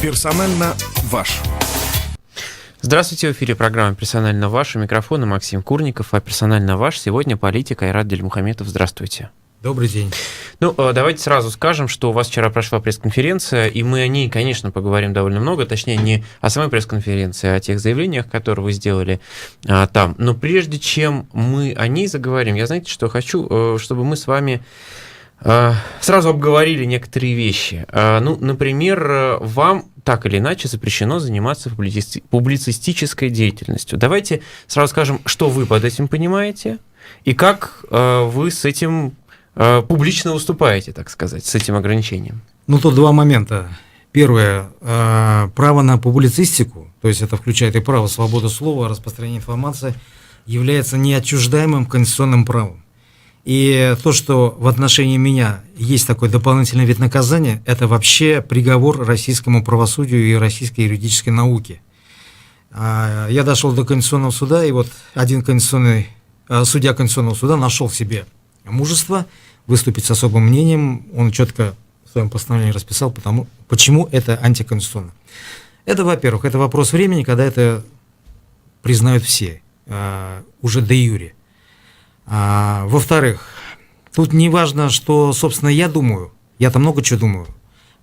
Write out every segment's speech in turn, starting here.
Персонально ваш. Здравствуйте, в эфире программа «Персонально ваш». У микрофона Максим Курников, а «Персонально ваш» сегодня политик Айрат Дильмухаметов. Здравствуйте. Добрый день. Давайте сразу скажем, что у вас вчера прошла пресс-конференция, и мы о ней, конечно, поговорим довольно много, точнее, не о самой пресс-конференции, а о тех заявлениях, которые вы сделали там. Но прежде чем мы о ней заговорим, я, знаете, что хочу, чтобы мы с вами сразу обговорили некоторые вещи. Например, вам так или иначе запрещено заниматься публицистической деятельностью. Давайте сразу скажем, что вы под этим понимаете, и как вы с этим публично выступаете, так сказать, с этим ограничением. Тут два момента. Первое, право на публицистику, то есть это включает и право свободы слова, распространения информации, является неотчуждаемым конституционным правом. И то, что в отношении меня есть такой дополнительный вид наказания, это вообще приговор российскому правосудию и российской юридической науке. Я дошел до Конституционного суда, и вот один судья Конституционного суда нашел в себе мужество выступить с особым мнением. Он четко в своем постановлении расписал, почему это антиконституционно. Это, во-первых, это вопрос времени, когда это признают все, уже де юре. Во-вторых, тут не важно, что, собственно, я думаю, я-то много чего думаю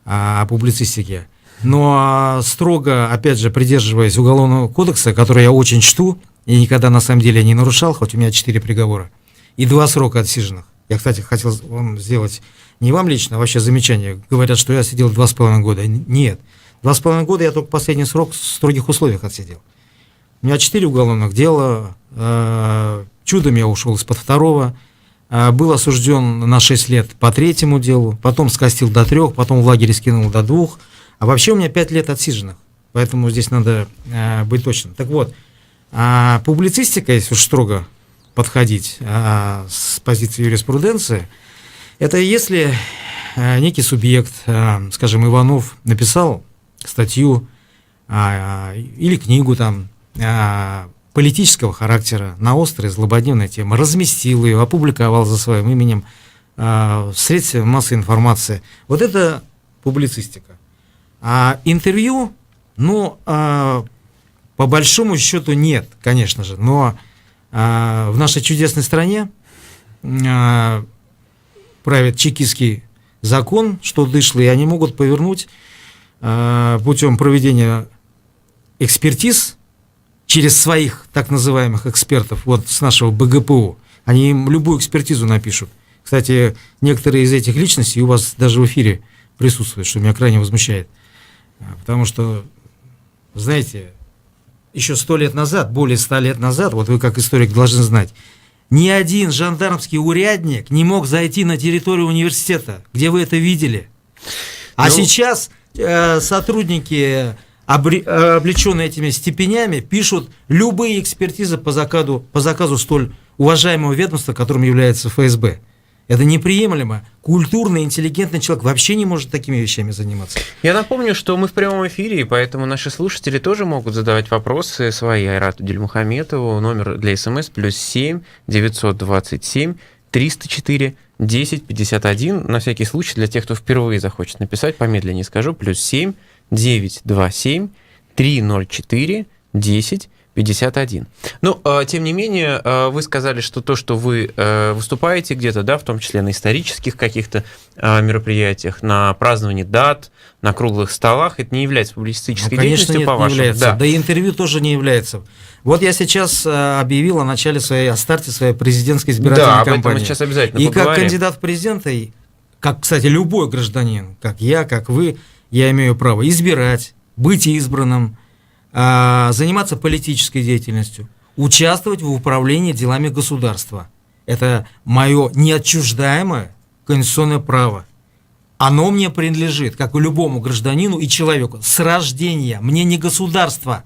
о публицистике, но строго, опять же, придерживаясь Уголовного кодекса, который я очень чту, и никогда на самом деле не нарушал, хоть у меня 4 приговора, и 2 срока отсиженных. Я, кстати, хотел вам сделать, не вам лично, а вообще замечание. Говорят, что я сидел 2,5 года. Нет, 2,5 года я только последний срок в строгих условиях отсидел. У меня 4 уголовных дела, чудом я ушел из-под 2-го, был осужден на 6 лет по 3-му делу, потом скостил до 3, потом в лагере скинул до 2, а вообще у меня 5 лет отсиженных, поэтому здесь надо быть точным. Так вот, публицистика, если уж строго подходить с позиции юриспруденции, это если некий субъект, скажем, Иванов, написал статью или книгу там, политического характера на острые, злободневные темы, разместил ее, опубликовал за своим именем в средстве массовой информации. Вот это публицистика. А интервью, по большому счету нет, конечно же, но в нашей чудесной стране правит чекистский закон, что дышло, и они могут повернуть путем проведения экспертиз через своих так называемых экспертов, вот с нашего БГПУ, они им любую экспертизу напишут. Кстати, некоторые из этих личностей у вас даже в эфире присутствуют, что меня крайне возмущает. Потому что, знаете, еще 100 лет назад, более 100 лет назад, вот вы как историк должны знать, ни один жандармский урядник не мог зайти на территорию университета, где вы это видели. А сейчас сотрудники, облеченные этими степенями, пишут любые экспертизы по заказу столь уважаемого ведомства, которым является ФСБ. Это неприемлемо. Культурный, интеллигентный человек вообще не может такими вещами заниматься. Я напомню, что мы в прямом эфире, и поэтому наши слушатели тоже могут задавать вопросы свои Айрату Дильмухаметову. Номер для СМС +7 927 304 1051. На всякий случай, для тех, кто впервые захочет написать, помедленнее скажу, +7 927 304 1051. Тем не менее, вы сказали, что то, что вы выступаете где-то, да, в том числе на исторических каких-то мероприятиях, на праздновании дат, на круглых столах, это не является публицистической деятельностью, нет, по-вашему? Не является. Да, и интервью тоже не является. Вот я сейчас объявил о старте своей президентской избирательной кампании. Да, об этом мы сейчас обязательно поговорим. Как кандидат в президенты, и как, кстати, любой гражданин, как я, как вы, я имею право избирать, быть избранным, заниматься политической деятельностью, участвовать в управлении делами государства. Это мое неотчуждаемое конституционное право. Оно мне принадлежит, как и любому гражданину и человеку, с рождения. Мне не государство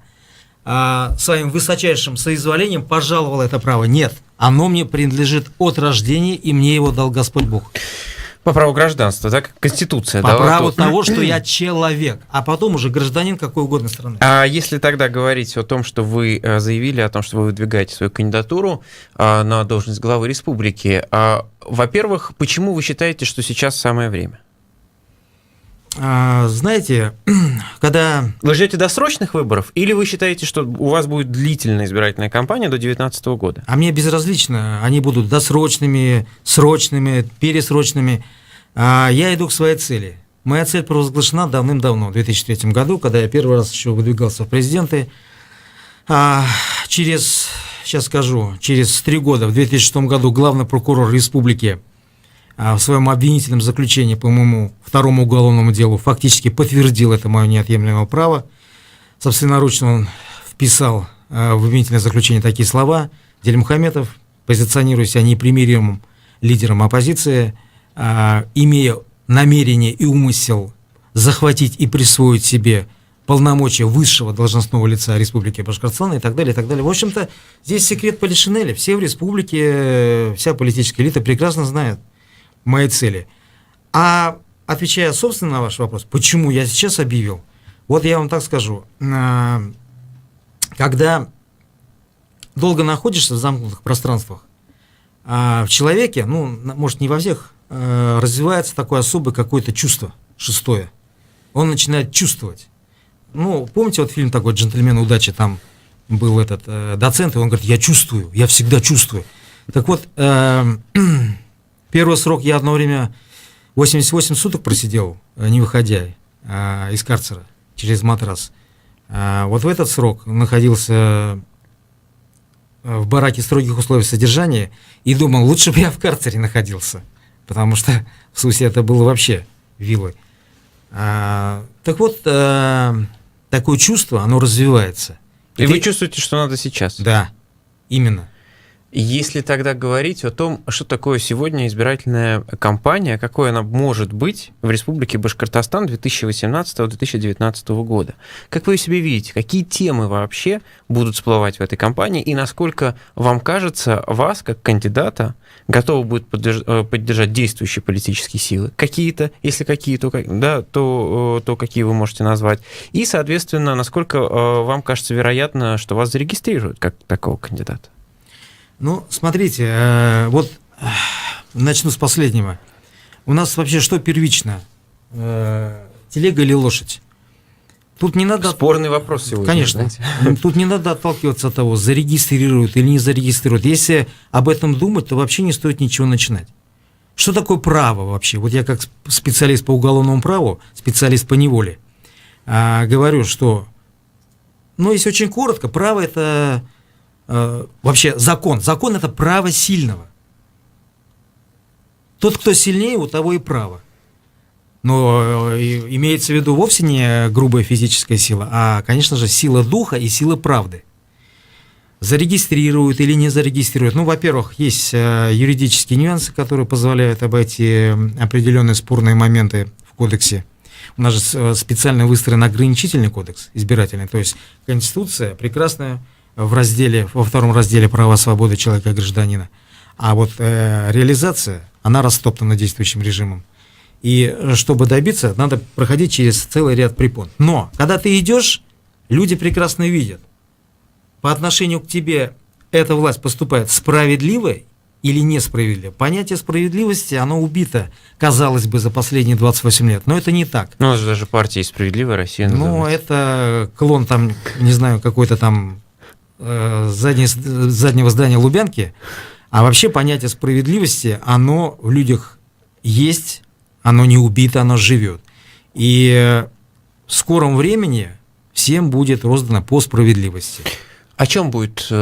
своим высочайшим соизволением пожаловало это право. Нет, оно мне принадлежит от рождения, и мне его дал Господь Бог. По праву гражданства, да, как Конституция. По праву того, что я человек, а потом уже гражданин какой угодно страны. А если тогда говорить о том, что вы заявили, о том, что вы выдвигаете свою кандидатуру на должность главы республики, во-первых, почему вы считаете, что сейчас самое время? Знаете, когда... Вы ждете досрочных выборов, или вы считаете, что у вас будет длительная избирательная кампания до 2019 года? А мне безразлично, они будут досрочными, срочными, пересрочными. Я иду к своей цели. Моя цель провозглашена давным-давно, в 2003 году, когда я первый раз еще выдвигался в президенты. Сейчас скажу, через 3 года, в 2006 году, главный прокурор республики в своем обвинительном заключении по моему второму уголовному делу фактически подтвердил это мое неотъемлемое право. Собственноручно он вписал в обвинительное заключение такие слова: Дильмухаметов, позиционируя себя непримиримым лидером оппозиции, имея намерение и умысел захватить и присвоить себе полномочия высшего должностного лица Республики Башкортостан и так далее, и так далее. В общем-то, здесь секрет полишинеля. Все в республике, вся политическая элита прекрасно знает мои цели. А отвечая, собственно, на ваш вопрос, почему я сейчас объявил, вот я вам так скажу. Когда долго находишься в замкнутых пространствах, в человеке, может, не во всех, развивается такое особое какое-то чувство, шестое. Он начинает чувствовать. Помните, вот фильм такой «Джентльмен удачи», там был этот доцент, и он говорит: я чувствую, я всегда чувствую. Так вот, первый срок я одно время 88 суток просидел, не выходя из карцера, через матрас. Вот в этот срок находился в бараке строгих условий содержания и думал, лучше бы я в карцере находился, потому что в Сусе это было вообще виллой. Так вот, такое чувство, оно развивается. И вы чувствуете, что надо сейчас? Да, именно. Если тогда говорить о том, что такое сегодня избирательная кампания, какой она может быть в Республике Башкортостан 2018-2019 года, как вы себе видите, какие темы вообще будут всплывать в этой кампании, и насколько вам кажется, вас, как кандидата, готовы будут поддержать действующие политические силы? Какие-то, если какие, то какие вы можете назвать? И, соответственно, насколько вам кажется вероятно, что вас зарегистрируют как такого кандидата? Смотрите, вот начну с последнего. У нас вообще что первично? Телега или лошадь? Тут не надо... Спорный вопрос сегодня. Конечно. Тут не надо отталкиваться от того, зарегистрируют или не зарегистрируют. Если об этом думать, то вообще не стоит ничего начинать. Что такое право вообще? Вот я как специалист по уголовному праву, специалист по неволе, говорю, что, если очень коротко, право – это... Вообще закон. Закон – это право сильного. Тот, кто сильнее, у того и право. Но имеется в виду вовсе не грубая физическая сила, а, конечно же, сила духа и сила правды. Зарегистрируют или не зарегистрируют. Во-первых, есть юридические нюансы, которые позволяют обойти определенные спорные моменты в кодексе. У нас же специально выстроен ограничительный кодекс избирательный, то есть Конституция прекрасная, во втором разделе «Права, свободы человека и гражданина». А вот реализация, она растоптана действующим режимом. И чтобы добиться, надо проходить через целый ряд препон. Но, когда ты идешь, люди прекрасно видят, по отношению к тебе эта власть поступает справедливо или несправедливо. Понятие справедливости, оно убито, казалось бы, за последние 28 лет. Но это не так. У нас же даже партия «Справедливая Россия» называется. Это клон там, не знаю, какой-то там заднего здания Лубянки, а вообще понятие справедливости, оно в людях есть, оно не убито, оно живет. И в скором времени всем будет роздано по справедливости. О чем будет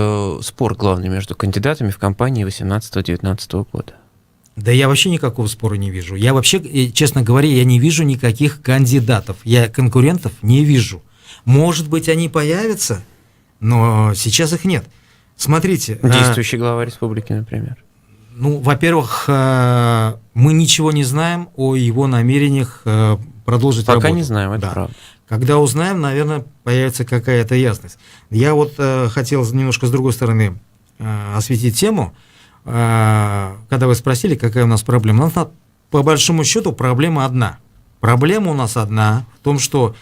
спор главный между кандидатами в кампании 18-19 года? Да я вообще никакого спора не вижу. Я вообще, честно говоря, я не вижу никаких кандидатов. Я конкурентов не вижу. Может быть, они появятся, но сейчас их нет. Смотрите. Действующий глава республики, например. Во-первых, мы ничего не знаем о его намерениях продолжить работу. Пока не знаем, это правда. Когда узнаем, наверное, появится какая-то ясность. Я хотел немножко с другой стороны осветить тему. Когда вы спросили, какая у нас проблема. По большому счету проблема одна. Проблема у нас одна в том, что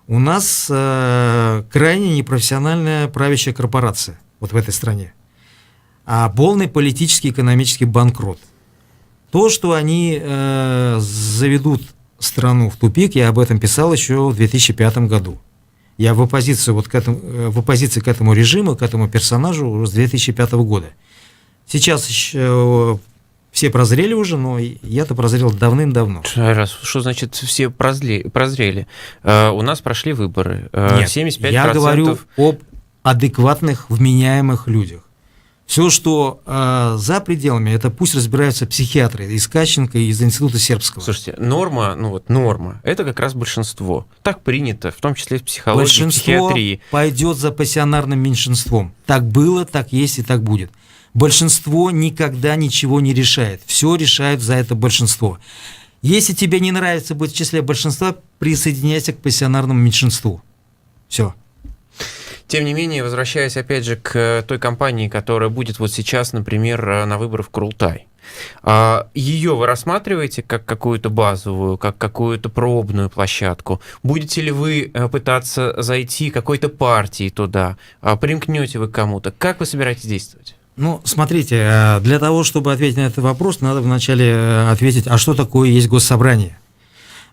у нас крайне непрофессиональная правящая корпорация в этой стране. А полный политический, экономический банкрот. То, что они заведут страну в тупик, я об этом писал еще в 2005 году. Я в оппозиции, в оппозиции к этому режиму, к этому персонажу уже с 2005 года. Сейчас еще все прозрели уже, но я-то прозрел давным-давно. Что значит все прозрели? У нас прошли выборы. Нет, 75%... я говорю об адекватных, вменяемых людях. Все, что за пределами, это пусть разбираются психиатры из Кащенко, из Института Сербского. Слушайте, норма, это как раз большинство. Так принято, в том числе в психологии, в психиатрии. Большинство пойдет за пассионарным меньшинством. Так было, так есть и так будет. Большинство никогда ничего не решает. Все решает за это большинство. Если тебе не нравится быть в числе большинства, присоединяйся к пассионарному меньшинству. Все. Тем не менее, возвращаясь опять же к той кампании, которая будет вот сейчас, например, на выборах в Курултай. Ее вы рассматриваете как какую-то базовую, как какую-то пробную площадку? Будете ли вы пытаться зайти какой-то партией туда? Примкнете вы к кому-то? Как вы собираетесь действовать? Ну, смотрите, для того, чтобы ответить на этот вопрос, надо вначале ответить, а что такое есть госсобрание?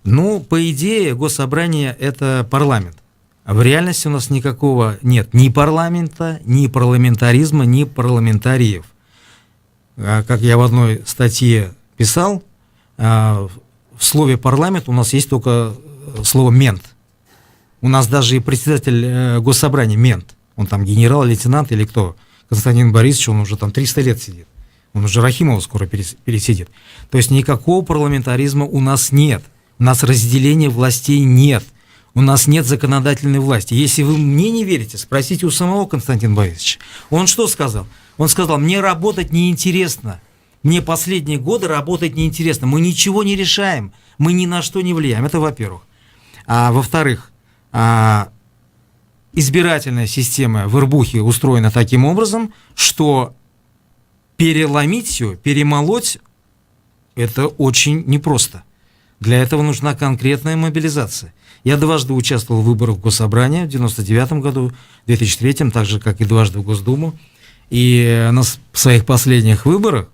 Ну, по идее, госсобрание – это парламент. А в реальности у нас никакого нет ни парламента, ни парламентаризма, ни парламентариев. Как я в одной статье писал, в слове «парламент» у нас есть только слово «мент». У нас даже и председатель госсобрания мент. Он там генерал, лейтенант или кто? Константин Борисович, он уже там 300 лет сидит. Он уже Рахимова скоро пересидит. То есть никакого парламентаризма у нас нет. У нас разделения властей нет. У нас нет законодательной власти. Если вы мне не верите, спросите у самого Константина Борисовича. Он что сказал? Он сказал, мне работать неинтересно. Мне последние годы работать неинтересно. Мы ничего не решаем. Мы ни на что не влияем. Это во-первых. А во-вторых, избирательная система в Ирбухе устроена таким образом, что переломить все, перемолоть, это очень непросто. Для этого нужна конкретная мобилизация. Я дважды участвовал в выборах в Госсобрание в 1999 году, в 2003, так же, как и дважды в Госдуму. И на своих последних выборах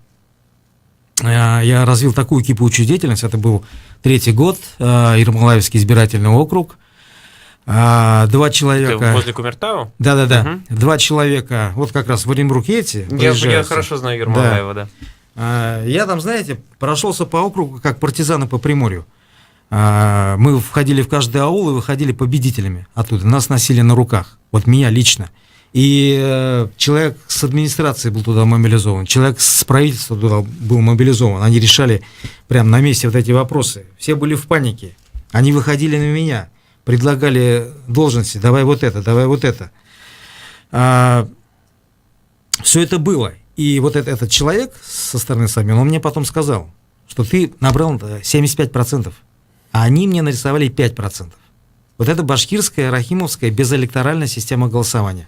я развил такую кипучую деятельность. Это был 3-й год, Ермолаевский избирательный округ. 2 человека... Это возле Кумертау? Да. 2 человека, вот как раз в Оренбурге эти. Я хорошо знаю Ермолаева, да. Я там, знаете, прошелся по округу, как партизаны по Приморью. Мы входили в каждый аул и выходили победителями оттуда. Нас носили на руках, вот меня лично. И человек с администрации был туда мобилизован, человек с правительства туда был мобилизован. Они решали прямо на месте вот эти вопросы. Все были в панике. Они выходили на меня, предлагали должности, давай вот это, давай вот это. Все это было. И вот этот человек со стороны Самина, он мне потом сказал, что ты набрал 75%, а они мне нарисовали 5%. Вот это башкирская, рахимовская безэлекторальная система голосования.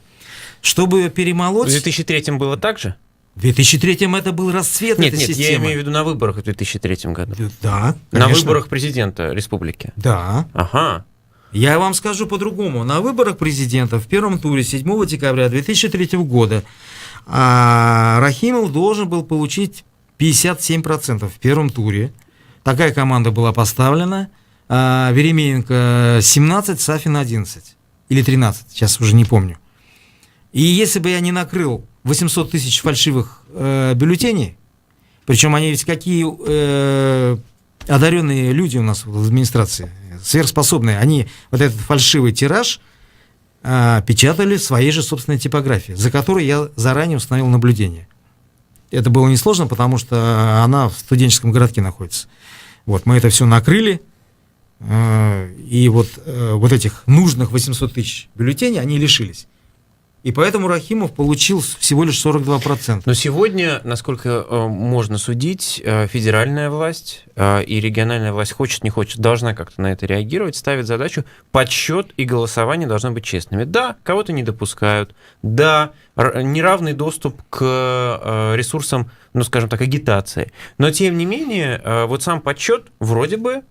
Чтобы ее перемолоть... В 2003 было так же? В 2003 это был расцвет этой системы. Нет, я имею в виду на выборах в 2003 году. Да, конечно. На выборах президента республики? Да. Ага. Я вам скажу по-другому. На выборах президента в первом туре 7 декабря 2003 года Рахимов должен был получить 57% в первом туре. Такая команда была поставлена. Веремеенко 17, Сафин 11. Или 13, сейчас уже не помню. И если бы я не накрыл 800 тысяч фальшивых бюллетеней, причем они ведь какие одаренные люди у нас в администрации, сверхспособные, они вот этот фальшивый тираж печатали в своей же собственной типографии, за которой я заранее установил наблюдение. Это было несложно, потому что она в студенческом городке находится. Вот, мы это все накрыли, и вот этих нужных 800 тысяч бюллетеней они лишились. И поэтому Рахимов получил всего лишь 42%. Но сегодня, насколько можно судить, федеральная власть и региональная власть, хочет, не хочет, должна как-то на это реагировать, ставит задачу, подсчет и голосование должны быть честными. Да, кого-то не допускают, да, неравный доступ к ресурсам, ну, скажем так, агитации. Но, тем не менее, вот сам подсчет вроде бы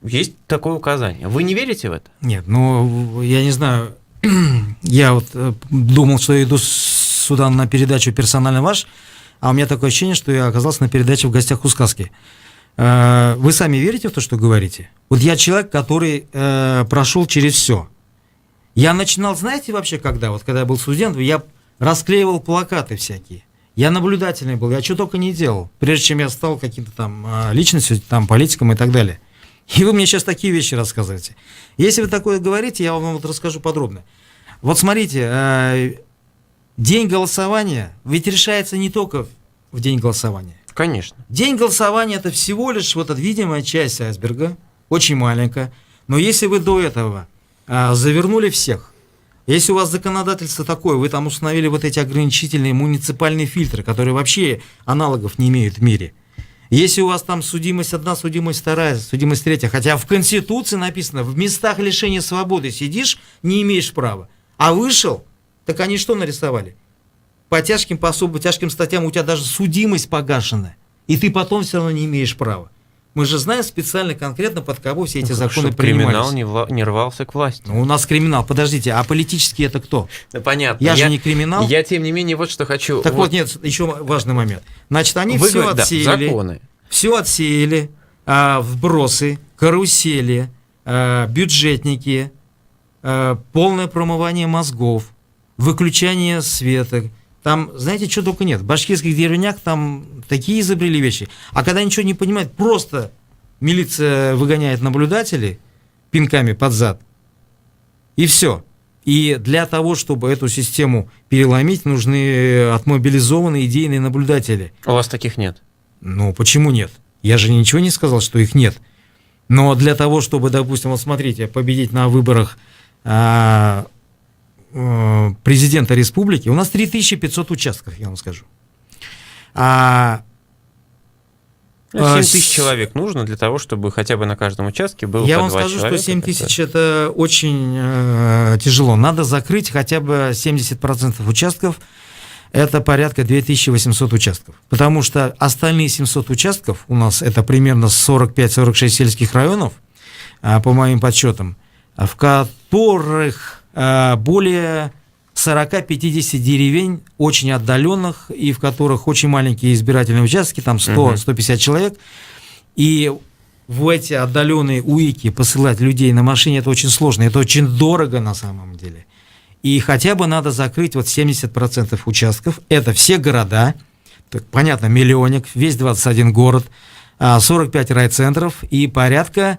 есть такое указание. Вы не верите в это? Нет, ну, я не знаю... Я вот думал, что я иду сюда на передачу «Персонально ваш», а у меня такое ощущение, что я оказался на передаче «В гостях у сказки». Вы сами верите в то, что говорите? Вот я человек, который прошел через все. Я начинал, знаете, вообще когда? Вот когда я был студентом, я расклеивал плакаты всякие. Я наблюдательный был, я что только не делал, прежде чем я стал каким-то там личностью, там, политиком и так далее. И вы мне сейчас такие вещи рассказываете. Если вы такое говорите, я вам вот расскажу подробно. Вот смотрите, день голосования ведь решается не только в день голосования. Конечно. День голосования – это всего лишь вот эта видимая часть айсберга, очень маленькая. Но если вы до этого завернули всех, если у вас законодательство такое, вы там установили вот эти ограничительные муниципальные фильтры, которые вообще аналогов не имеют в мире. Если у вас там судимость одна, судимость вторая, судимость третья, хотя в Конституции написано, в местах лишения свободы сидишь, не имеешь права. А вышел, так они что нарисовали? По тяжким, по особо тяжким статьям у тебя даже судимость погашена, и ты потом все равно не имеешь права. Мы же знаем специально, конкретно под кого все эти законы принимались. Криминал не рвался к власти. Ну, у нас криминал. Подождите, а политический это кто? Да, понятно. Я же не криминал. Я, тем не менее, вот что хочу... Так вот, нет, еще важный момент. Значит, они Вы все говорите, отсеяли. законы. Все отсеяли. Вбросы, карусели, бюджетники, полное промывание мозгов, выключание света. Там, знаете, что только нет. В башкирских деревнях там такие изобрели вещи. А когда ничего не понимают, просто милиция выгоняет наблюдателей пинками под зад. И все. И для того, чтобы эту систему переломить, нужны отмобилизованные идейные наблюдатели. У вас таких нет? Ну, почему нет? Я же ничего не сказал, что их нет. Но для того, чтобы, допустим, вот смотрите, победить на выборах президента республики, у нас 3500 участков, я вам скажу. 7 тысяч человек нужно для того, чтобы хотя бы на каждом участке было я по вам 2 скажу, человека. что 7 тысяч это очень тяжело. Надо закрыть хотя бы 70% участков. Это порядка 2800 участков. Потому что остальные 700 участков у нас это примерно 45-46 сельских районов, по моим подсчетам, в которых более 40-50 деревень очень отдаленных и в которых очень маленькие избирательные участки, там 100-150 человек. И в эти отдаленные уики посылать людей на машине это очень сложно, это очень дорого на самом деле. И хотя бы надо закрыть вот 70% участков, это все города, так, понятно, миллионник, весь 21 город, 45 райцентров и порядка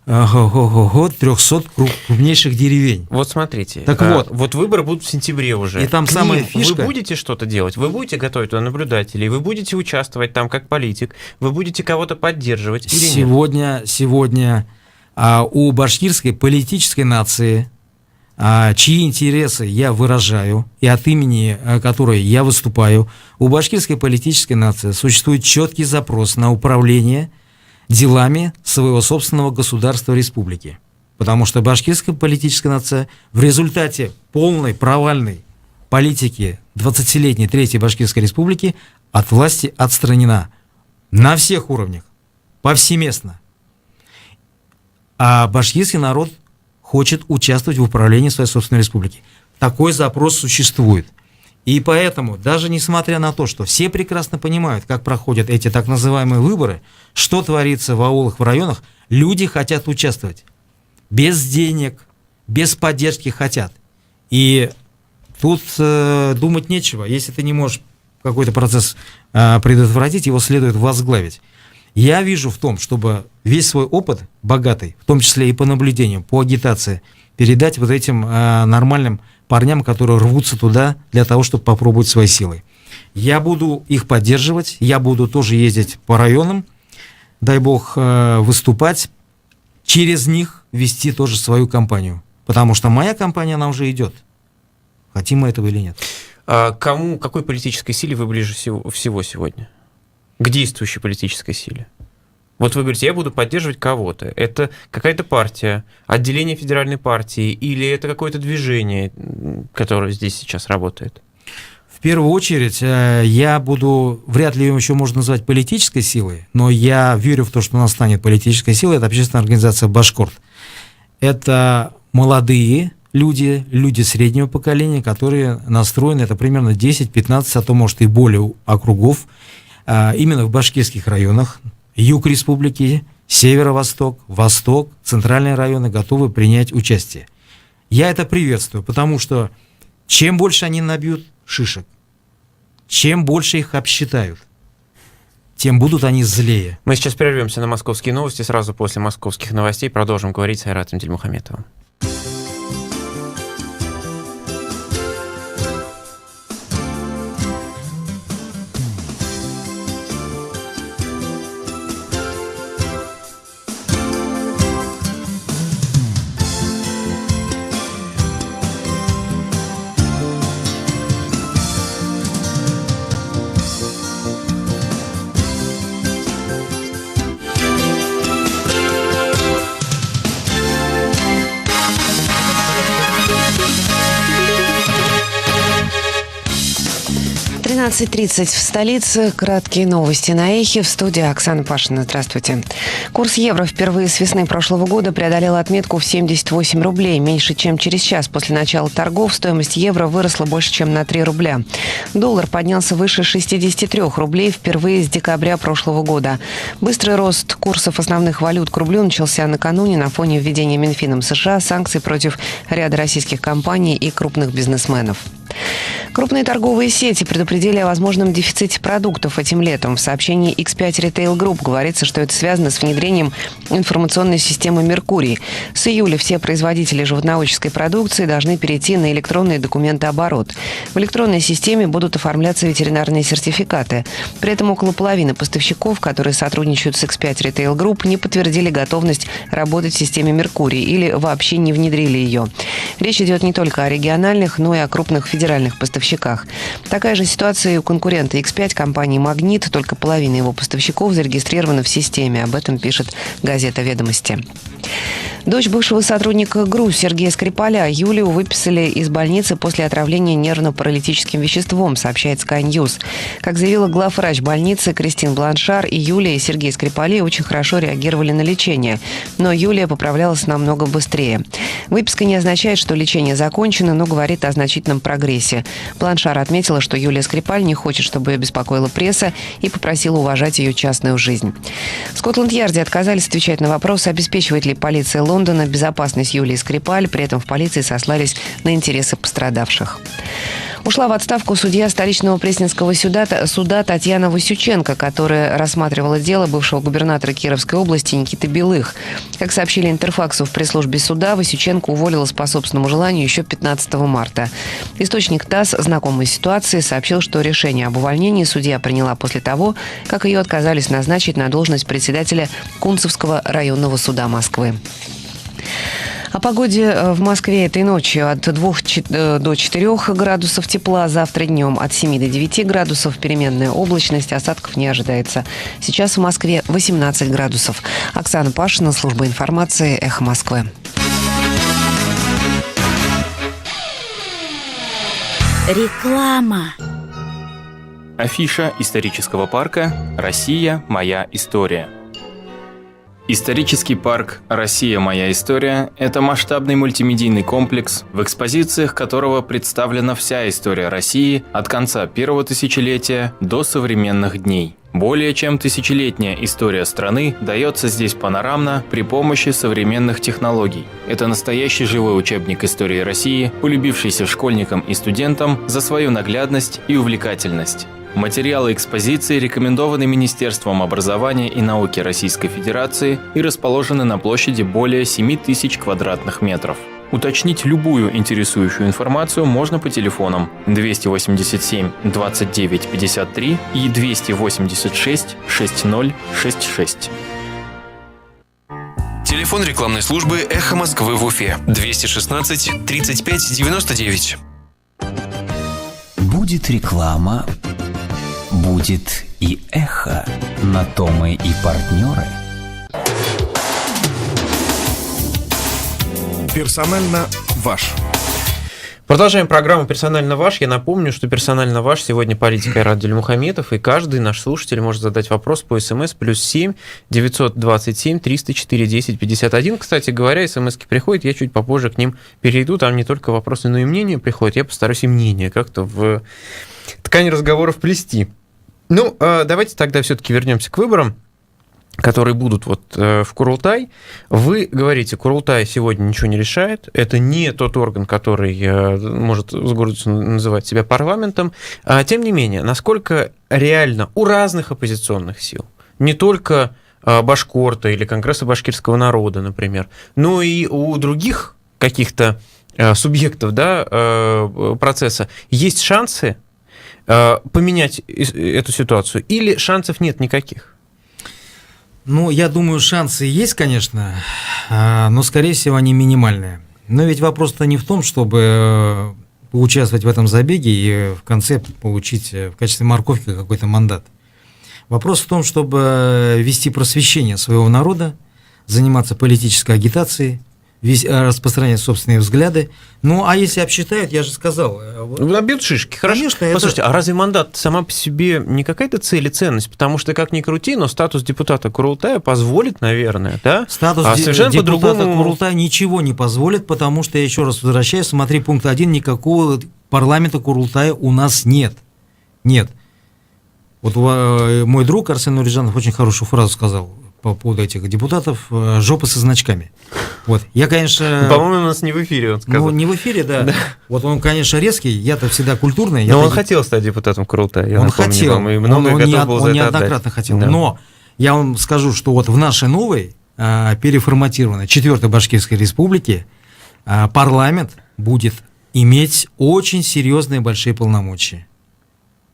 300 крупнейших деревень. Вот смотрите, так вот выборы будут в сентябре уже. И там самая фишка... Вы будете что-то делать, вы будете готовить туда наблюдателей, вы будете участвовать там как политик, вы будете кого-то поддерживать или нет? Сегодня у башкирской политической нации, чьи интересы я выражаю и от имени которой я выступаю, у башкирской политической нации существует четкий запрос на управление делами своего собственного государства республики. Потому что башкирская политическая нация в результате полной провальной политики 20-летней Третьей Башкирской республики от власти отстранена на всех уровнях, повсеместно. А башкирский народ хочет участвовать в управлении своей собственной республики. Такой запрос существует. И поэтому, даже несмотря на то, что все прекрасно понимают, как проходят эти так называемые выборы, что творится в аулах, в районах, люди хотят участвовать. Без денег, без поддержки хотят. И тут думать нечего. Если ты не можешь какой-то процесс предотвратить, его следует возглавить. Я вижу в том, чтобы весь свой опыт, богатый, в том числе и по наблюдениям, по агитации, передать вот этим нормальным парням, которые рвутся туда для того, чтобы попробовать свои силы. Я буду их поддерживать, я буду тоже ездить по районам, дай бог выступать, через них вести тоже свою кампанию. Потому что моя кампания, она уже идет. Хотим мы этого или нет. Какой политической силе вы ближе всего сегодня? К действующей политической силе? Вот вы говорите, я буду поддерживать кого-то. Это какая-то партия, отделение федеральной партии, или это какое-то движение, которое здесь сейчас работает? В первую очередь, я буду, вряд ли ее еще можно назвать политической силой, но я верю в то, что она станет политической силой. Это общественная организация «Башкорт». Это молодые люди, люди среднего поколения, которые настроены, это примерно 10-15, а то может и более округов, именно в башкирских районах. Юг республики, северо-восток, восток, центральные районы готовы принять участие. Я это приветствую, потому что чем больше они набьют шишек, чем больше их обсчитают, тем будут они злее. Мы сейчас прервемся на московские новости. Сразу после московских новостей продолжим говорить с Айратом Дильмухаметовым. В 13:30 в столице. Краткие новости на Эхе. В студии Оксана Пашина. Здравствуйте. Курс евро впервые с весны прошлого года преодолел отметку в 78 рублей. Меньше чем через час после начала торгов стоимость евро выросла больше, чем на 3 рубля. Доллар поднялся выше 63 рублей впервые с декабря прошлого года. Быстрый рост курсов основных валют к рублю начался накануне на фоне введения Минфином США санкций против ряда российских компаний и крупных бизнесменов. Крупные торговые сети предупредили о возможном дефиците продуктов этим летом. В сообщении X5 Retail Group говорится, что это связано с внедрением информационной системы «Меркурий». С июля все производители животноводческой продукции должны перейти на электронный документооборот. В электронной системе будут оформляться ветеринарные сертификаты. При этом около половины поставщиков, которые сотрудничают с X5 Retail Group, не подтвердили готовность работать в системе «Меркурий» или вообще не внедрили ее. Речь идет не только о региональных, но и о крупных федеральных поставщиках. Такая же ситуация и у конкурента X5 компании «Магнит». Только половина его поставщиков зарегистрирована в системе. Об этом пишет газета «Ведомости». Дочь бывшего сотрудника ГРУ Сергея Скрипаля Юлию выписали из больницы после отравления нервно-паралитическим веществом, сообщает Sky News. Как заявила главврач больницы Кристин Бланшар, и Юлия, и Сергей Скрипали очень хорошо реагировали на лечение. Но Юлия поправлялась намного быстрее. Выписка не означает, что лечение закончено, но говорит о значительном прогрессе. Бланшар отметила, что Юлия Скрипаль не хочет, чтобы ее беспокоила пресса, и попросила уважать ее частную жизнь. В Скотланд-Ярде отказались отвечать на вопрос, обеспечивает ли полиция Лондона безопасность Юлии Скрипаль, при этом в полиции сослались на интересы пострадавших. Ушла в отставку судья столичного Пресненского суда Татьяна Васюченко, которая рассматривала дело бывшего губернатора Кировской области Никиты Белых. Как сообщили Интерфаксу в пресс-службе суда, Васюченко уволилась по собственному желанию еще 15 марта. Источник ТАСС, знакомый с ситуацией, сообщил, что решение об увольнении судья приняла после того, как ее отказались назначить на должность председателя Кунцевского районного суда Москвы. О погоде в Москве этой ночью от 2 до 4 градусов тепла, завтра днем от 7 до 9 градусов, переменная облачность, осадков не ожидается. Сейчас в Москве 18 градусов. Оксана Пашина, служба информации, Эхо Москвы. Реклама. Афиша исторического парка «Россия. Моя история». Исторический парк «Россия. Моя история» – это масштабный мультимедийный комплекс, в экспозициях которого представлена вся история России от конца первого тысячелетия до современных дней. Более чем тысячелетняя история страны дается здесь панорамно при помощи современных технологий. Это настоящий живой учебник истории России, полюбившийся школьникам и студентам за свою наглядность и увлекательность. Материалы экспозиции рекомендованы Министерством образования и науки Российской Федерации и расположены на площади более 7000 квадратных метров. Уточнить любую интересующую информацию можно по телефонам 287 29 53 и 286 6066. Телефон рекламной службы «Эхо Москвы» в Уфе. 216 35 99. Будет реклама, будет и эхо. На то мы и партнеры. Персонально ваш. Продолжаем программу «Персонально ваш». Я напомню, что «Персонально ваш» сегодня политик Айрат Дильмухаметов, и каждый наш слушатель может задать вопрос по СМС +7 927 304 10 51. Кстати говоря, СМСки приходят, я чуть попозже к ним перейду. Там не только вопросы, но и мнения приходят. Я постараюсь и мнение как-то в ткань разговоров плести. Ну, давайте тогда все-таки вернемся к выборам. которые будут вот в Курултай, вы говорите, Курултай сегодня ничего не решает, это не тот орган, который может с гордостью называть себя парламентом, тем не менее, насколько реально у разных оппозиционных сил, не только Башкорта или Конгресса башкирского народа, например, но и у других каких-то субъектов, да, процесса, есть шансы поменять эту ситуацию или шансов нет никаких? Ну, я думаю, шансы есть, конечно, но, скорее всего, они минимальные. Но ведь вопрос-то не в том, чтобы поучаствовать в этом забеге и в конце получить в качестве морковки какой-то мандат. Вопрос в том, чтобы вести просвещение своего народа, заниматься политической агитацией, распространять собственные взгляды. Ну, а если обсчитают, я же сказал... Набьют шишки, хорошо. Конечно, Послушайте, а разве мандат сама по себе не какая-то цель и ценность? Потому что, как ни крути, но статус депутата Курултая позволит, наверное, да? Статус совершенно депутата по-другому... Курултая ничего не позволит, потому что, я еще раз возвращаюсь, смотри, пункт 1, никакого парламента Курултая у нас нет. Нет. Вот мой друг Арсен Нурижанов очень хорошую фразу сказал по поводу этих депутатов: жопы со значками. Вот. Я, конечно... По-моему, у нас не в эфире, он сказал. Ну, не в эфире, да. Вот он, конечно, резкий, я-то всегда культурный. Но он хотел стать депутатом Курултая. Он хотел, он неоднократно хотел. Да. Но я вам скажу, что вот в нашей новой, переформатированной 4-й Башкирской республике парламент будет иметь очень серьезные большие полномочия.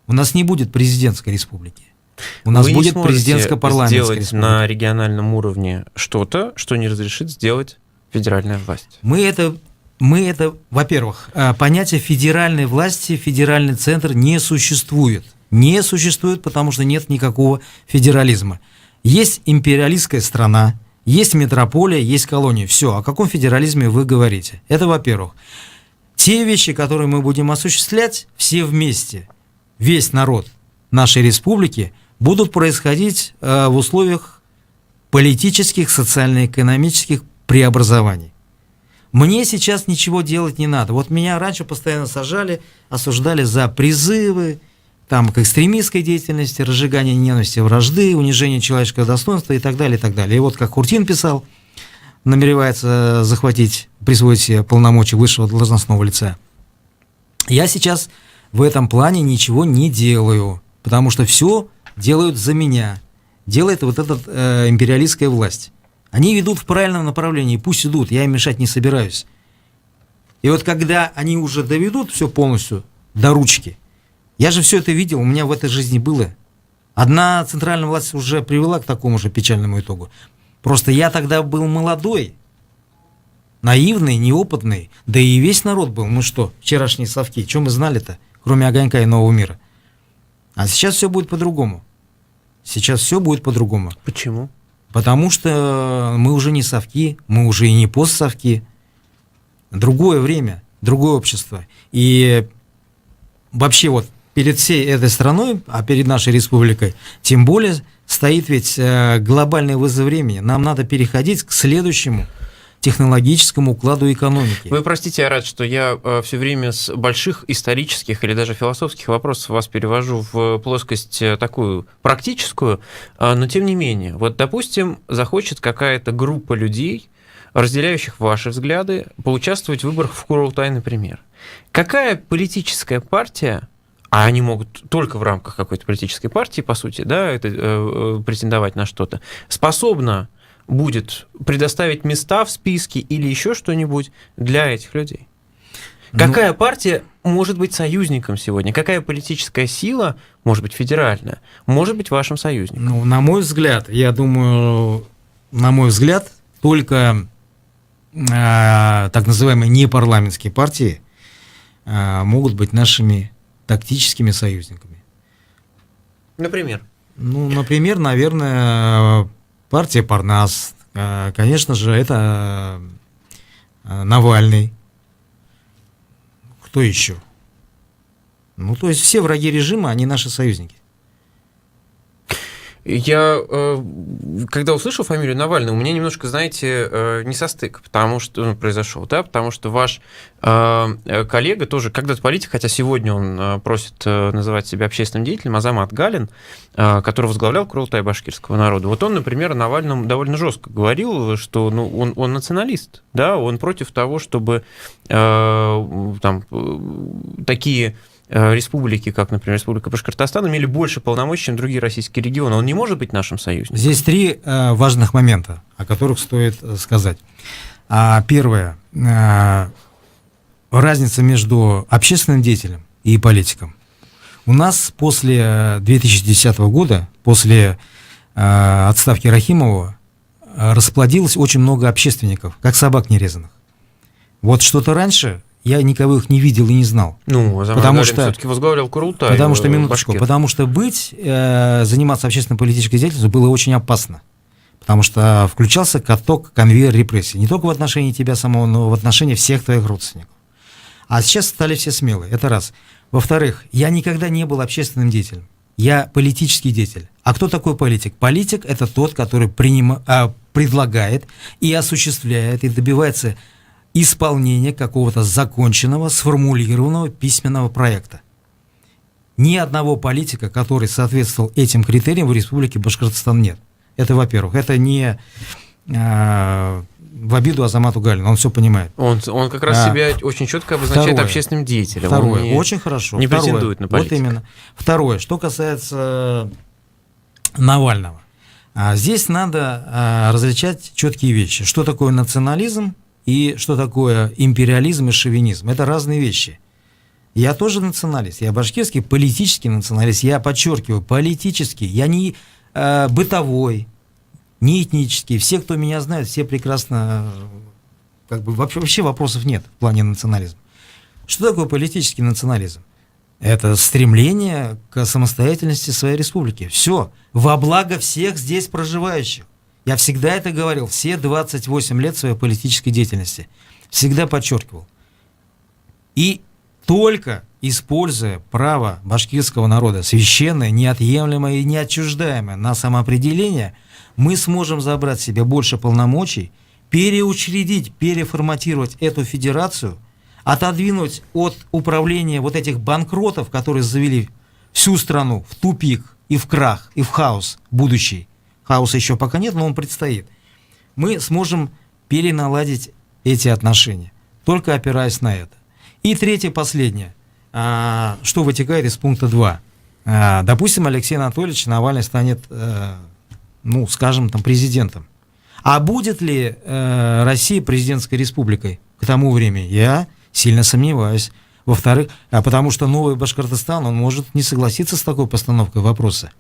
У нас не будет президентской республики. У нас будет президентско-парламентская республика. На региональном уровне что-то, что не разрешит сделать федеральная власть. Мы это, во-первых, понятие федеральной власти, федеральный центр не существует. Не существует, потому что нет никакого федерализма. Есть империалистская страна, есть метрополия, есть колония. Все, о каком федерализме вы говорите? Это во-первых. Те вещи, которые мы будем осуществлять все вместе, весь народ нашей республики, будут происходить в условиях политических, социально-экономических преобразований. Мне сейчас ничего делать не надо. Вот меня раньше постоянно сажали, осуждали за призывы там, к экстремистской деятельности, разжигание ненависти, вражды, унижение человеческого достоинства и так далее, и так далее. И вот как Куртин писал, намеревается захватить, присвоить себе полномочия высшего должностного лица. Я сейчас в этом плане ничего не делаю, потому что все делают за меня. Делает вот эта империалистская власть. Они ведут в правильном направлении, пусть идут, я им мешать не собираюсь. И вот когда они уже доведут все полностью до ручки, я же все это видел, у меня в этой жизни было. Одна центральная власть уже привела к такому же печальному итогу. Просто я тогда был молодой, наивный, неопытный, да и весь народ был. Мы что, вчерашние совки, что мы знали-то, кроме огонька и нового мира? А сейчас все будет по-другому. Сейчас все будет по-другому. Почему? Потому что мы уже не совки, мы уже и не постсовки. Другое время, другое общество. И вообще вот перед всей этой страной, а перед нашей республикой, тем более стоит ведь глобальный вызов времени. Нам надо переходить к следующему технологическому укладу экономики. Вы простите, Арат, что я все время с больших исторических или даже философских вопросов вас перевожу в плоскость такую практическую, но тем не менее, вот, допустим, захочет какая-то группа людей, разделяющих ваши взгляды, поучаствовать в выборах в Курултай, например. Какая политическая партия, а они могут только в рамках какой-то политической партии, по сути, да, это, претендовать на что-то, способна будет предоставить места в списке или еще что-нибудь для этих людей? Какая партия может быть союзником сегодня? Какая политическая сила, может быть, федеральная, может быть вашим союзником? Ну, на мой взгляд, я думаю, только так называемые непарламентские партии могут быть нашими тактическими союзниками. Например? Ну, например, наверное, партия Парнас, конечно же, это Навальный. Кто еще? Ну, то есть все враги режима, они наши союзники. Я, когда услышал фамилию Навальный, у меня немножко, знаете, несостык, потому что произошел, да, потому что ваш коллега тоже когда-то политик, хотя сегодня он просит называть себя общественным деятелем, Азамат Галин, который возглавлял Курултай башкирского народа. Вот он, например, о Навальном довольно жестко говорил, что он националист, да, он против того, чтобы там такие республики, как, например, Республика Башкортостан, имели больше полномочий, чем другие российские регионы. Он не может быть нашим союзником. Здесь три важных момента, о которых стоит сказать. Первое. Разница между общественным деятелем и политиком. У нас после 2010 года, после отставки Рахимова, расплодилось очень много общественников, как собак нерезанных. Вот что-то раньше я никого их не видел и не знал. Ну, Азамат Галин все-таки возглавлял Курултай. Потому что, минуточку, потому что заниматься общественно-политической деятельностью было очень опасно. Потому что включался каток, конвейер репрессий. Не только в отношении тебя самого, но в отношении всех твоих родственников. А сейчас стали все смелые. Это раз. Во-вторых, я никогда не был общественным деятелем. Я политический деятель. А кто такой политик? Политик – это тот, который предлагает и осуществляет, и добивается исполнения какого-то законченного, сформулированного письменного проекта. Ни одного политика, который соответствовал этим критериям, в Республике Башкортостан нет. Это, во-первых. Это не в обиду Азамату Галину, он все понимает. Он как раз себя очень четко обозначает общественным деятелем. Второе, очень хорошо. Не претендует на политику. Вот именно. Второе, что касается Навального. Здесь надо различать четкие вещи. Что такое национализм и что такое империализм и шовинизм. Это разные вещи. Я тоже националист. Я башкирский политический националист. Я подчеркиваю, политический. Я не бытовой, не этнический. Все, кто меня знает, все прекрасно... вообще вопросов нет в плане национализма. Что такое политический национализм? Это стремление к самостоятельности своей республики. Все. Во благо всех здесь проживающих. Я всегда это говорил, все 28 лет своей политической деятельности. Всегда подчеркивал. И только используя право башкирского народа, священное, неотъемлемое и неотчуждаемое на самоопределение, мы сможем забрать себе больше полномочий, переучредить, переформатировать эту федерацию, отодвинуть от управления вот этих банкротов, которые завели всю страну в тупик и в крах, и в хаос будущий. Хаоса еще пока нет, но он предстоит. Мы сможем переналадить эти отношения, только опираясь на это. И третье, последнее, что вытекает из пункта 2. Допустим, Алексей Анатольевич Навальный станет, скажем, президентом. А будет ли Россия президентской республикой к тому времени? Я сильно сомневаюсь. Во-вторых, потому что новый Башкортостан, он может не согласиться с такой постановкой вопроса.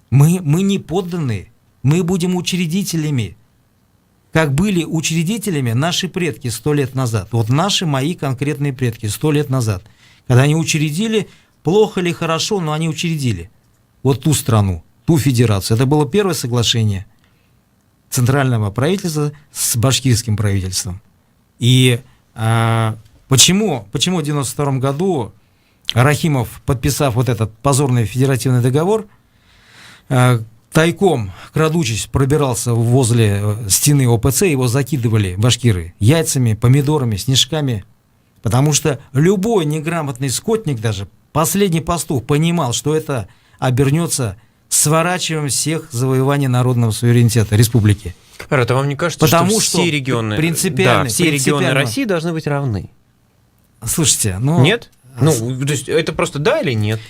Мы не подданные, мы будем учредителями, как были учредителями наши предки 100 лет назад. Вот мои конкретные предки 100 лет назад. Когда они учредили, плохо или хорошо, но они учредили вот ту страну, ту федерацию. Это было первое соглашение центрального правительства с башкирским правительством. И почему в 1992 году Рахимов, подписав вот этот позорный федеративный договор, тайком, крадучись, пробирался возле стены ОПЦ, его закидывали башкиры яйцами, помидорами, снежками, потому что любой неграмотный скотник, даже последний пастух, понимал, что это обернется сворачиванием всех завоеваний народного суверенитета республики. Рад, а вам не кажется, что все регионы России должны быть равны? Слушайте, Нет? То есть это просто да или нет?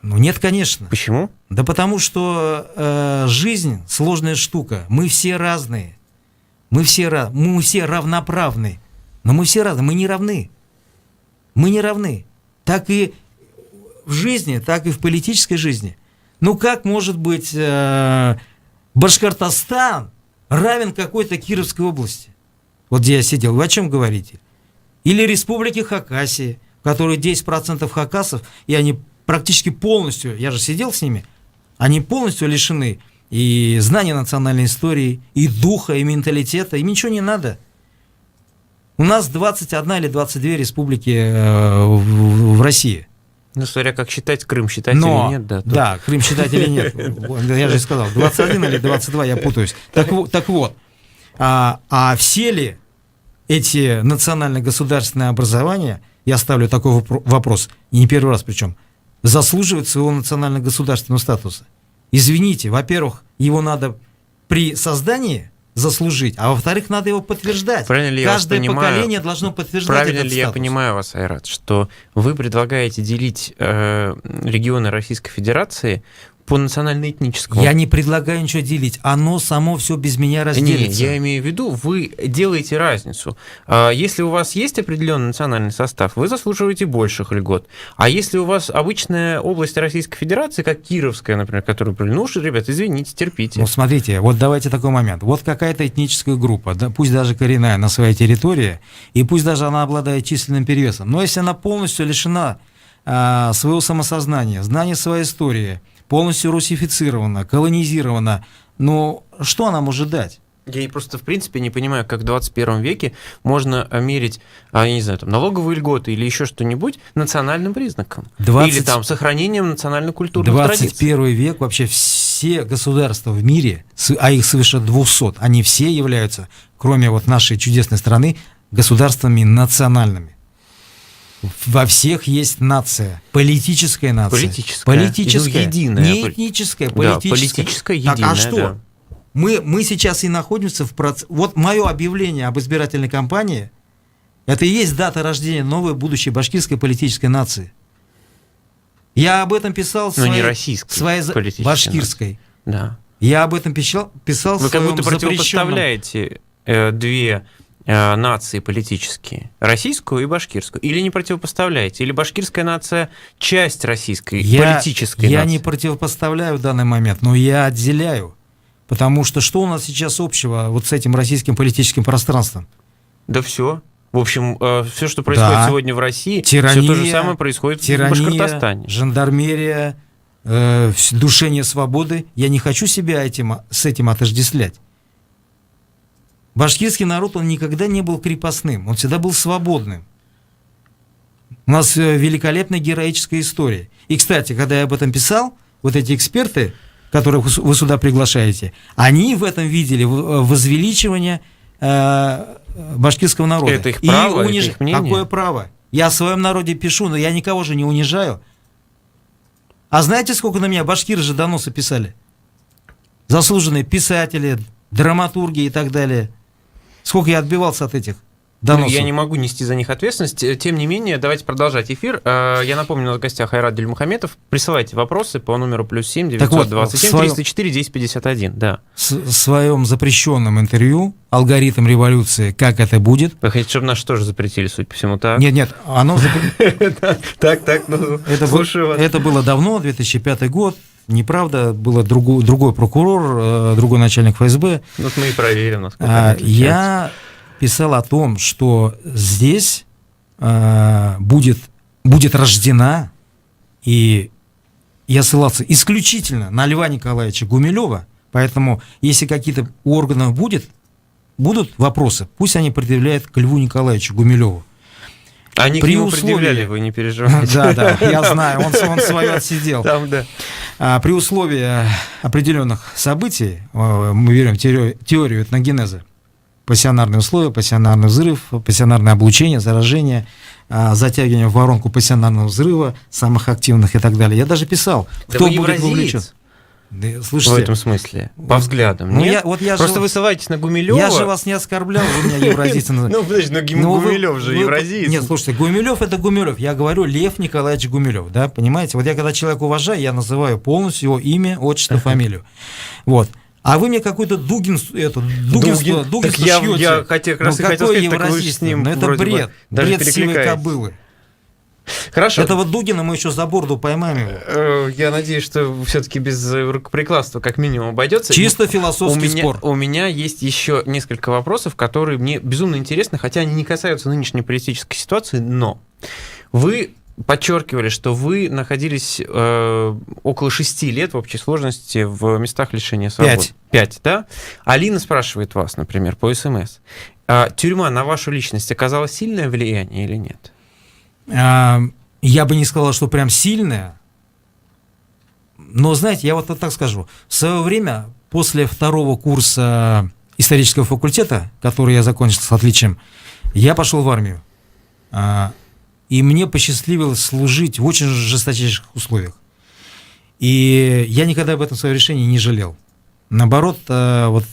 Нет, конечно. Почему? Да потому что жизнь сложная штука. Мы все разные. Мы все равноправны. Но мы все разные. Мы не равны. Мы не равны. Так и в жизни, так и в политической жизни. Как может быть Башкортостан равен какой-то Кировской области? Вот где я сидел. Вы о чем говорите? Или Республики Хакасия, в которой 10% хакасов, и они практически полностью, я же сидел с ними, они полностью лишены и знания национальной истории, и духа, и менталитета, им ничего не надо. У нас 21 или 22 республики в России. Ну, смотря как считать, Крым считать Но, или нет, да. тут- да, Крым считать или нет. Я же сказал, 21 или 22, я путаюсь. Так вот, все ли эти национально-государственные образования, я ставлю такой вопрос, и не первый раз причем, заслуживают своего национально-государственного статуса? Извините, во-первых, его надо при создании заслужить, а во-вторых, надо его подтверждать. Правильно ли я вас Каждое понимаю? поколение должно подтверждать Правильно этот ли я статус. понимаю вас, Айрат, что вы предлагаете делить регионы Российской Федерации по национально-этническому? Я не предлагаю ничего делить, оно само все без меня Не, разделится. я имею в виду, вы делаете разницу. Если у вас есть определенный национальный состав, вы заслуживаете больших льгот. А если у вас обычная область Российской Федерации, как Кировская, например, которую ну, ребят, извините, терпите. Ну, смотрите, вот давайте такой момент. Вот какая-то этническая группа, да, пусть даже коренная на своей территории, и пусть даже она обладает численным перевесом, но если она полностью лишена своего самосознания, знания своей истории, полностью русифицирована, колонизирована, ну, что она может дать? Я просто, в принципе, не понимаю, как в 21 веке можно мерить, я не знаю, там, налоговые льготы или еще что-нибудь национальным признаком. Или там сохранением национально-культурных традиций. 21 век, вообще все государства в мире, а их свыше 200, они все являются, кроме вот нашей чудесной страны, государствами национальными. Во всех есть нация, политическая нация. Политическая. Ну, единая. Не этническая, Да, политическая. политическая, единая, Так, а что? да. Мы сейчас и находимся в процессе. Вот мое объявление об избирательной кампании, это и есть дата рождения новой будущей башкирской политической нации. Я об этом писал в Ну, своей... не российской политической башкирской. Да. Я об этом писал в Вы как своем будто противопоставляете две нации политические, российскую и башкирскую, или не противопоставляете, или башкирская нация часть российской политической я нации? не противопоставляю в данный момент, но я отделяю. Потому что у нас сейчас общего вот с этим российским политическим пространством? Да все. В общем, все, что происходит сегодня в России, Тирания, все то же самое происходит в Башкортостане. Жандармерия, душение свободы. Я не хочу себя с этим отождествлять. Башкирский народ, он никогда не был крепостным, он всегда был свободным. У нас великолепная героическая история. И, кстати, когда я об этом писал, вот эти эксперты, которых вы сюда приглашаете, они в этом видели возвеличивание башкирского народа. Это их право, это их мнение? Какое право? Я о своем народе пишу, но я никого же не унижаю. А знаете, сколько на меня башкиры же доносы писали? Заслуженные писатели, драматурги и так далее. Сколько я отбивался от этих доносов. Я не могу нести за них ответственность. Тем не менее, давайте продолжать эфир. Я напомню, у нас в гостях Айрат Дильмухаметов. Присылайте вопросы по номеру +7 927 304 1051. Да. В своем запрещенном интервью «Алгоритм революции. Как это будет?» Вы хотите, чтобы нас тоже запретили, судя по всему, так? Нет, оно Так, ну, слушаю вас. это было давно, 2005 год. Неправда, был другой прокурор, другой начальник ФСБ. Вот мы и проверим, насколько они отличаются. Я писал о том, что здесь будет рождена, и я ссылался исключительно на Льва Николаевича Гумилева, поэтому если какие-то у органов будут вопросы, пусть они предъявляют к Льву Николаевичу Гумилеву. Они к нему предъявляли, вы не переживайте. Да, я знаю, он свое отсидел. Там, да. При условии определенных событий, мы берем теорию этногенеза, пассионарные условия, пассионарный взрыв, пассионарное облучение, заражение, затягивание в воронку пассионарного взрыва, самых активных и так далее. Я даже писал, кто будет вовлечен. Да, слушайте, в этом смысле, по взглядам. Нет? Просто вы ссылаетесь на Гумилева. Я же вас не оскорблял, вы меня евразийцем называете. Ну, подожди, Гумилев же евразиец. Нет, слушайте, Гумилев — это Гумилев. Я говорю Лев Николаевич Гумилев, да, понимаете? Вот я когда человека уважаю, я называю полностью его имя, отчество, фамилию. Вот. А вы мне какой-то дугинство шьете. Я хотел сказать, так вы же с ним это бред. Бред сивой кобылы. Хорошо. Этого Дугина мы еще за борду поймаем его. Я надеюсь, что все-таки без рукоприкладства как минимум обойдется. Чисто философский спор. У меня есть еще несколько вопросов, которые мне безумно интересны, хотя они не касаются нынешней политической ситуации, но вы подчеркивали, что вы находились около 6 лет в общей сложности в местах лишения свободы. 5, да? Алина спрашивает вас, например, по СМС. Тюрьма на вашу личность оказала сильное влияние или нет? я бы не сказал, что прям сильная, но, знаете, я вот так скажу. В свое время, после второго курса исторического факультета, который я закончил с отличием, я пошел в армию. И мне посчастливилось служить в очень жесточайших условиях. И я никогда об этом свое решение не жалел. Наоборот, вот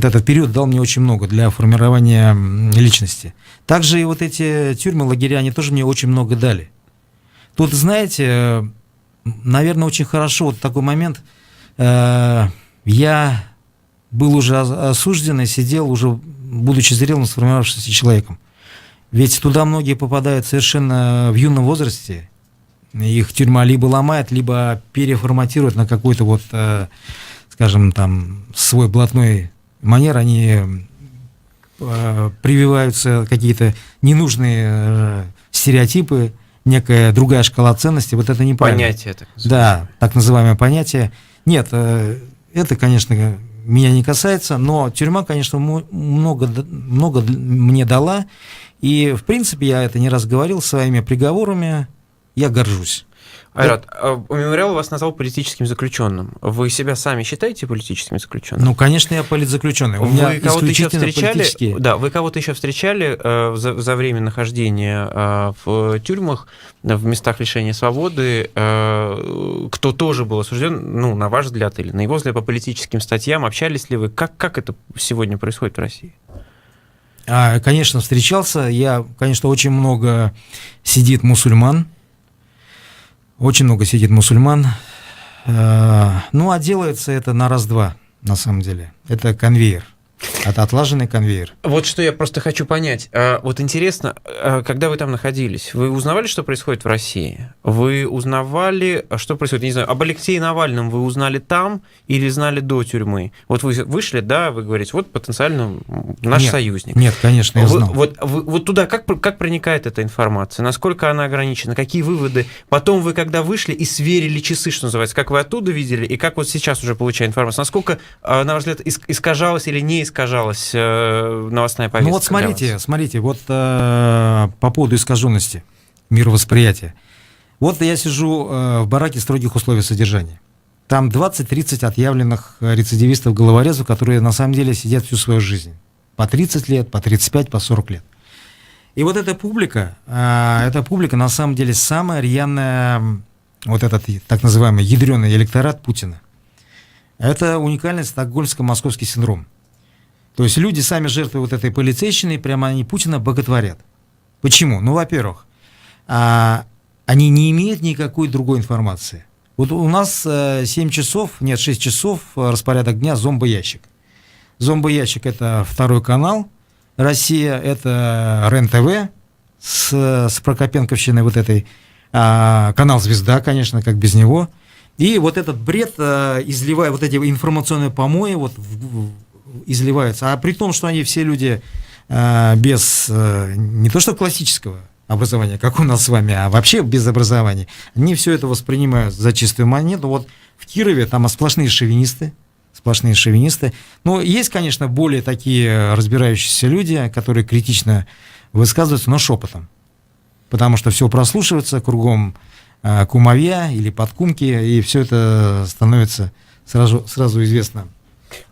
этот период дал мне очень много для формирования личности. Также и вот эти тюрьмы, лагеря, они тоже мне очень много дали. Тут, знаете, наверное, очень хорошо вот такой момент. Я был уже осужден и сидел уже, будучи зрелым, сформировавшимся человеком. Ведь туда многие попадают совершенно в юном возрасте. Их тюрьма либо ломает, либо переформатирует на какой-то вот, скажем, там, свой блатной манер. Они прививаются какие-то ненужные стереотипы, некая другая шкала ценностей. Вот это неправильно. Понятие так называемое. Да, так называемое понятие. Нет, это, конечно, меня не касается, но тюрьма, конечно, много мне дала. И, в принципе, я это не раз говорил, своими приговорами я горжусь. Айрат, мемориал вас назвал политическим заключенным. Вы себя сами считаете политическим заключенным? Ну, конечно, я политзаключенный. У меня Вы кого-то еще исключительно встречали? политические. Да, вы кого-то еще встречали за время нахождения в тюрьмах, в местах лишения свободы, кто тоже был осужден, ну, на ваш взгляд или на его взгляд, по политическим статьям? Общались ли вы? Как это сегодня происходит в России? Конечно, встречался. Конечно, очень много сидит мусульман. Очень много сидит мусульман. Ну, а делается это на раз-два, на самом деле. Это конвейер. Это отлаженный конвейер. Вот что я просто хочу понять. Вот интересно, когда вы там находились, вы узнавали, что происходит в России? Вы узнавали, что происходит, не знаю, об Алексее Навальном вы узнали там или знали до тюрьмы? Вот вы вышли, да, вы говорите, вот потенциально наш союзник. Нет, конечно, я знал. Вот туда как проникает эта информация? Насколько она ограничена? Какие выводы? Потом вы, когда вышли и сверили часы, что называется, как вы оттуда видели, и как вот сейчас уже получаете информацию? Насколько, на ваш взгляд, искажалась или не искажалась новостная повестка? Ну вот смотрите, вот по поводу искаженности мировосприятия. Вот я сижу в бараке строгих условий содержания. Там 20-30 отъявленных рецидивистов-головорезов, которые на самом деле сидят всю свою жизнь. По 30 лет, по 35, по 40 лет. И вот эта публика на самом деле самая рьяная, вот этот так называемый ядреный электорат Путина. Это уникальный стокгольмско-московский синдром. То есть люди сами жертвы вот этой полицейщины, прямо они Путина боготворят. Почему? Ну, во-первых, они не имеют никакой другой информации. Вот у нас 6 часов распорядок дня зомбоящик. Зомбоящик – это второй канал, Россия – это РЕН-ТВ с Прокопенковщиной вот этой, канал «Звезда», конечно, как без него. И вот этот бред, изливая вот эти информационные помои, вот изливаются. А при том, что они все люди без не то что классического образования, как у нас с вами, а вообще без образования, они все это воспринимают за чистую монету. Вот в Кирове там сплошные шовинисты. Ну, есть, конечно, более такие разбирающиеся люди, которые критично высказываются, но шепотом. Потому что все прослушивается, кругом кумовья или подкумки, и все это становится сразу известно.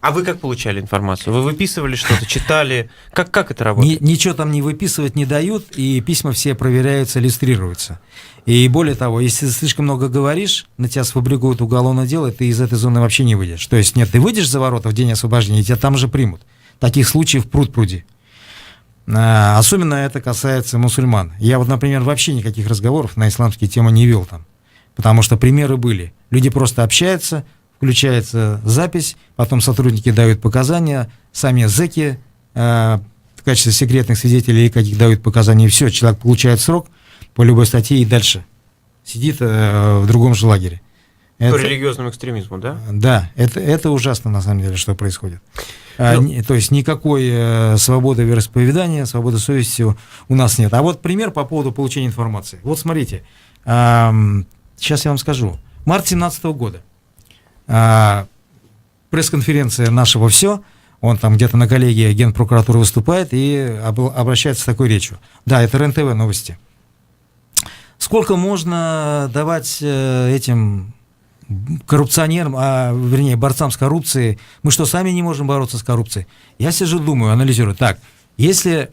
А вы как получали информацию? Вы выписывали что-то, читали? Как это работает? Ничего там не выписывать не дают, и письма все проверяются, иллюстрируются. И более того, если ты слишком много говоришь, на тебя сфабрикуют уголовное дело, и ты из этой зоны вообще не выйдешь. То есть нет, ты выйдешь за ворота в день освобождения, и тебя там же примут. Таких случаев пруд-пруди. Особенно это касается мусульман. Я вот, например, вообще никаких разговоров на исламские темы не вел там. Потому что примеры были. Люди просто общаются, включается запись, потом сотрудники дают показания, сами зэки в качестве секретных свидетелей каких дают показания, и все, человек получает срок по любой статье и дальше сидит в другом же лагере. По религиозному экстремизму, да? Да, это ужасно на самом деле, что происходит. То есть никакой свободы вероисповедания, свободы совести у нас нет. А вот пример по поводу получения информации. Вот смотрите, сейчас я вам скажу. Март 2017 года. Пресс-конференция нашего «Все», он там где-то на коллегии Генпрокуратуры выступает и обращается с такой речью. Да, это РЕН-ТВ новости. сколько можно давать этим коррупционерам, вернее, борцам с коррупцией? Мы что, сами не можем бороться с коррупцией? Я сижу, думаю, анализирую. Так, если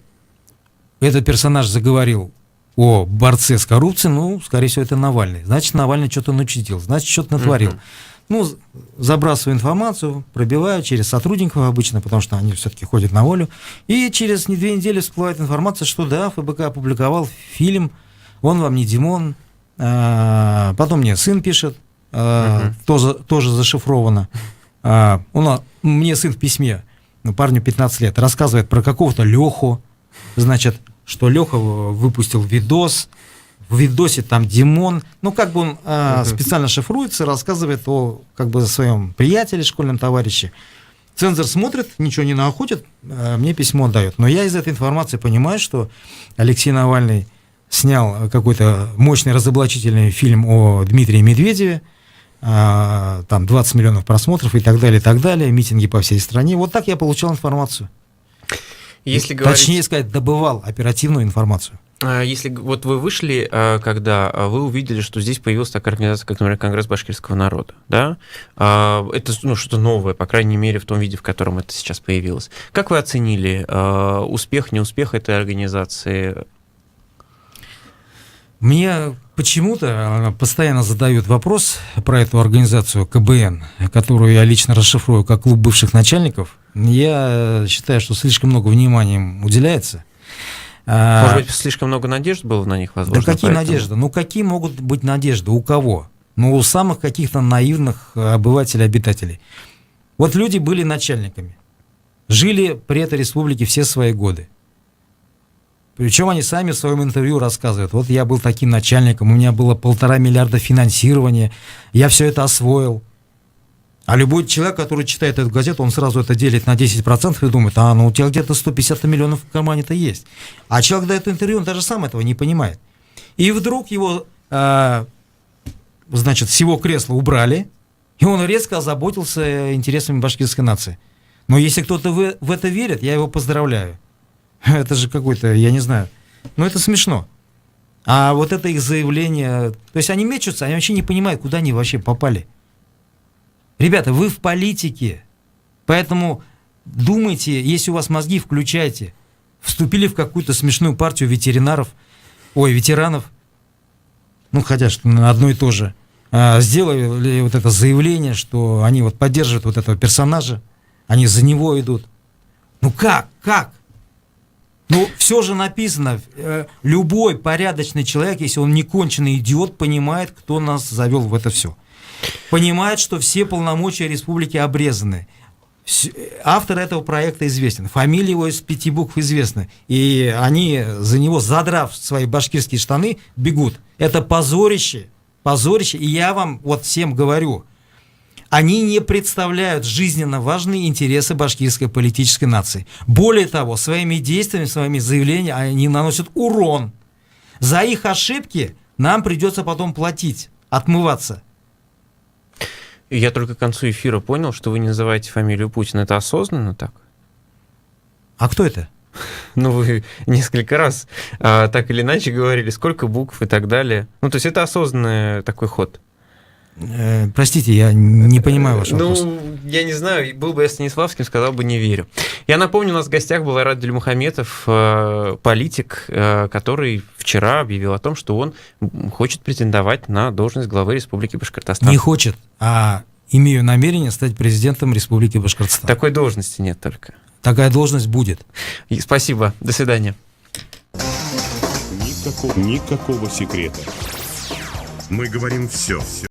этот персонаж заговорил о борце с коррупцией, ну, скорее всего, это Навальный. Значит, Навальный что-то начитил, значит, что-то натворил. Ну, забрасываю информацию, пробиваю через сотрудников обычно, потому что они все-таки ходят на волю. И через 2 недели всплывает информация, что да, ФБК опубликовал фильм «Он вам не Димон». Потом мне сын пишет, тоже зашифровано. Мне сын в письме, парню 15 лет, рассказывает про какого-то Леху. Значит, что Леха выпустил видос. В видосе там Димон, ну, как бы он специально шифруется, рассказывает о своем приятеле, школьном товарище. Цензор смотрит, ничего не находит, мне письмо дает. Но я из этой информации понимаю, что Алексей Навальный снял какой-то мощный разоблачительный фильм о Дмитрии Медведеве, там 20 миллионов просмотров и так далее, митинги по всей стране. Вот так я получал информацию. Если говорить... Точнее сказать, добывал оперативную информацию. Если вот вы вышли, когда вы увидели, что здесь появилась такая организация, как, например, Конгресс башкирского народа, да? Это что-то новое, по крайней мере, в том виде, в котором это сейчас появилось. Как вы оценили успех, неуспех этой организации? Мне почему-то постоянно задают вопрос про эту организацию КБН, которую я лично расшифрую как клуб бывших начальников. Я считаю, что слишком много внимания им уделяется. Может быть, слишком много надежд было на них, возможно? Да какие надежды? Ну, какие могут быть надежды? У кого? Ну, у самых каких-то наивных обывателей, обитателей. Вот люди были начальниками, жили при этой республике все свои годы. Причем они сами в своем интервью рассказывают. Вот я был таким начальником, у меня было 1,5 миллиарда финансирования, я все это освоил. А любой человек, который читает эту газету, он сразу это делит на 10% и думает, у тебя где-то 150 миллионов в кармане-то есть. А человек дает интервью, он даже сам этого не понимает. И вдруг его, с его кресла убрали, и он резко озаботился интересами башкирской нации. Но если кто-то в это верит, я его поздравляю. Это же какой-то, я не знаю, это смешно. А вот это их заявление, то есть они мечутся, они вообще не понимают, куда они вообще попали. Ребята, вы в политике, поэтому думайте, если у вас мозги, включайте. Вступили в какую-то смешную партию ветеранов, хотя что на одно и то же. Сделали вот это заявление, что они вот поддерживают вот этого персонажа, они за него идут. Как? Все же написано. Любой порядочный человек, если он не конченый идиот, понимает, кто нас завел в это все. Понимает, что все полномочия республики обрезаны. Автор этого проекта известен. Фамилия его из 5 букв известна. И они за него, задрав свои башкирские штаны, бегут. Это позорище. Позорище. И я вам всем говорю, они не представляют жизненно важные интересы башкирской политической нации. Более того, своими действиями, своими заявлениями они наносят урон. За их ошибки нам придется потом платить, отмываться. Я только к концу эфира понял, что вы не называете фамилию Путина. Это осознанно так? А кто это? Вы несколько раз так или иначе говорили, сколько букв и так далее. То есть это осознанный такой ход. Простите, я не понимаю вашего вопроса. Я не знаю, был бы я Станиславским, сказал бы не верю. Я напомню, у нас в гостях был Айрат Дильмухаметов, политик, который вчера объявил о том, что он хочет претендовать на должность главы Республики Башкортостан. Не хочет, а имею намерение стать президентом Республики Башкортостан. Такой должности нет только. Такая должность будет. Спасибо, до свидания. Никакого секрета. Мы говорим все.